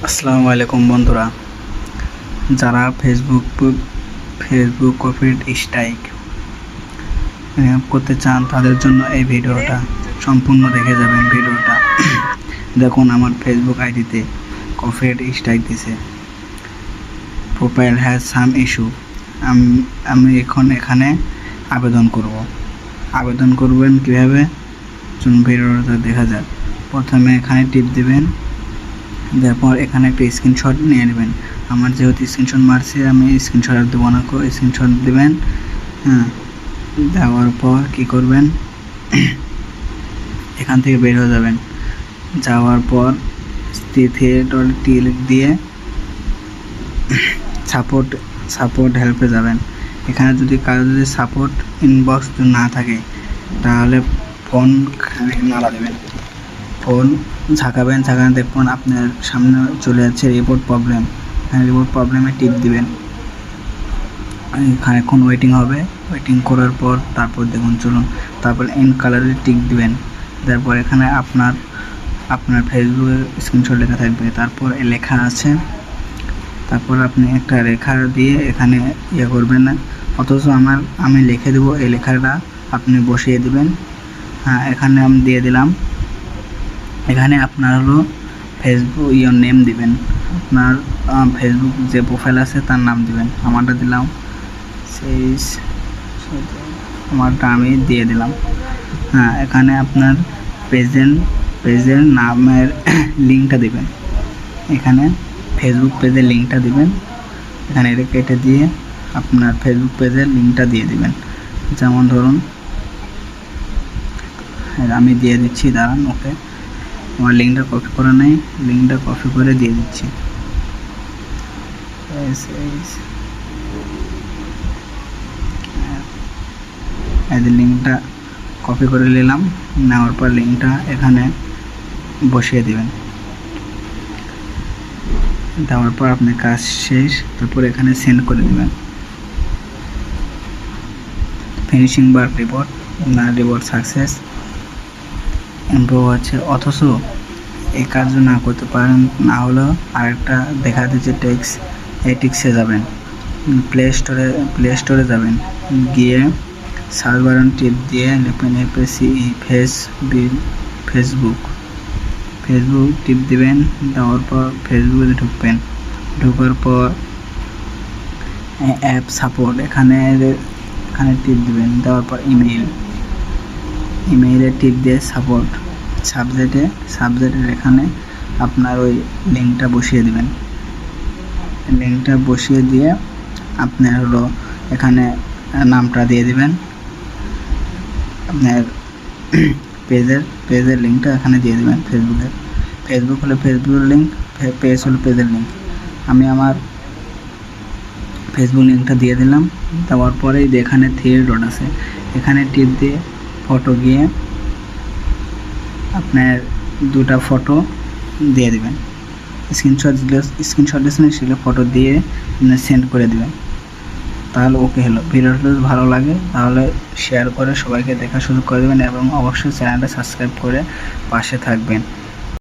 আসসালামু আলাইকুম বন্ধুরা, যারা ফেসবুক কপিরাইট স্ট্রাইক করতে চান তাদের জন্য এই ভিডিওটা সম্পূর্ণ দেখে যাবেন। ভিডিওটা দেখুন, আমার ফেসবুক আইডিতে কপিরাইট স্ট্রাইক দিছে। Profile has some issue. আমি এখানে আবেদন করবেন কীভাবে চলুন ভিডিওটা দেখা যাক। প্রথমে এখানে টিপ দিবেন, তারপর এখানে একটা স্ক্রিনশট নিয়ে নেবেন। আমার যেহেতু স্ক্রিনশট মারছি, আমি স্ক্রিনশট আর দেবো না, স্ক্রিনশট দেবেন। দেওয়ার পর কী করবেন, এখান থেকে বের হয়ে যাবেন। যাওয়ার পর দিয়ে সাপোর্ট হেল্পে যাবেন। এখানে যদি কারো সাপোর্ট ইনবক্স না থাকে তাহলে ফোন নাড়া দেবেন, ফোন ঝাঁকাবেন। দেখুন আপনার সামনে চলে যাচ্ছে রিপোর্ট প্রবলেম। রিপোর্ট প্রবলেমে টিপ দিবেন। এখানে এখন ওয়েটিং হবে। ওয়েটিং করার পর তারপর দেখুন চলুন, তারপর এন্ড কালারে টিক দিবেন। তারপর এখানে আপনার ফেসবুকের স্ক্রিনশট লেখা থাকবে, তারপর লেখা আছে, তারপর আপনি একটা রেখা দিয়ে এখানে করবেন না, অথচ আমি লিখে দেবো। এই লেখাটা আপনি বসিয়ে দিবেন। এখানে আমি দিয়ে দিলাম। এখানে আপনার ফেসবুক নেম দিবেন, আপনার ফেসবুক যে প্রোফাইল আছে তার নাম দিবেন। আমারটা দিলাম, আমারটা আমি দিয়ে দিলাম। এখানে আপনার পেজের নামের লিঙ্কটা দিবেন। এখানে ফেসবুক পেজের লিঙ্কটা দিবেন। এখানে এটা কেটে দিয়ে আপনার ফেসবুক পেজের লিঙ্কটা দিয়ে দিবেন। যেমন ধরুন আমি দিয়ে দিচ্ছি, দাঁড়ান, ওকে। আমার লিঙ্কটা কপি করে নেই, লিঙ্কটা কপি করে দিয়ে দিচ্ছি। এই যে লিঙ্কটা কপি করে নিলাম, নেওয়ার পর লিঙ্কটা এখানে বসিয়ে দিবেন। দেওয়ার পর আপনার কাজ শেষ। তারপর এখানে সেন্ড করে দেবেন। ফিনিশিং বার রিপোর্ট সাকসেস ইমপ্রুভ হচ্ছে। অথচ এই কাজ না করতে পারেন, না হলেও আরেকটা দেখা দিচ্ছে টেক্স। এই টেক্সে যাবেন, প্লে স্টোরে যাবেন, গিয়ে সার্চ বাটন টিপ দিয়ে লিখবেন ফেসবুক টিপ দিবেন। দেওয়ার পর ফেসবুকে ঢুকবেন। ঢোকার পর অ্যাপ সাপোর্ট এখানে টিপ দিবেন। দেওয়ার পর ইমেইলে টিপ দিয়ে সাবজেক্টের এখানে আপনার ওই লিঙ্কটা বসিয়ে দিবেন। লিঙ্কটা বসিয়ে দিয়ে আপনার এখানে নামটা দিয়ে দিবেন। আপনার পেজের লিঙ্কটা এখানে দিয়ে দেবেন। ফেসবুক হলে ফেসবুকের লিঙ্ক, পেজ হলে পেজের লিঙ্ক। আমি আমার ফেসবুক লিঙ্কটা দিয়ে দিলাম। দেওয়ার পরেই এখানে 3 ডট আছে, এখানে টিপ দিয়ে ফটো গিয়ে আপনার 2টা ফটো দিয়ে দিবেন। স্ক্রিনশট দিয়েছেন, সেগুলো ফটো দিয়ে সেন্ড করে দিবেন। তাহলে ওকে হলো। ভিডিওটা যদি ভালো লাগে তাহলে শেয়ার করে সবাইকে দেখার সুযোগ করে দেবেন এবং অবশ্যই চ্যানেলটা সাবস্ক্রাইব করে পাশে থাকবেন।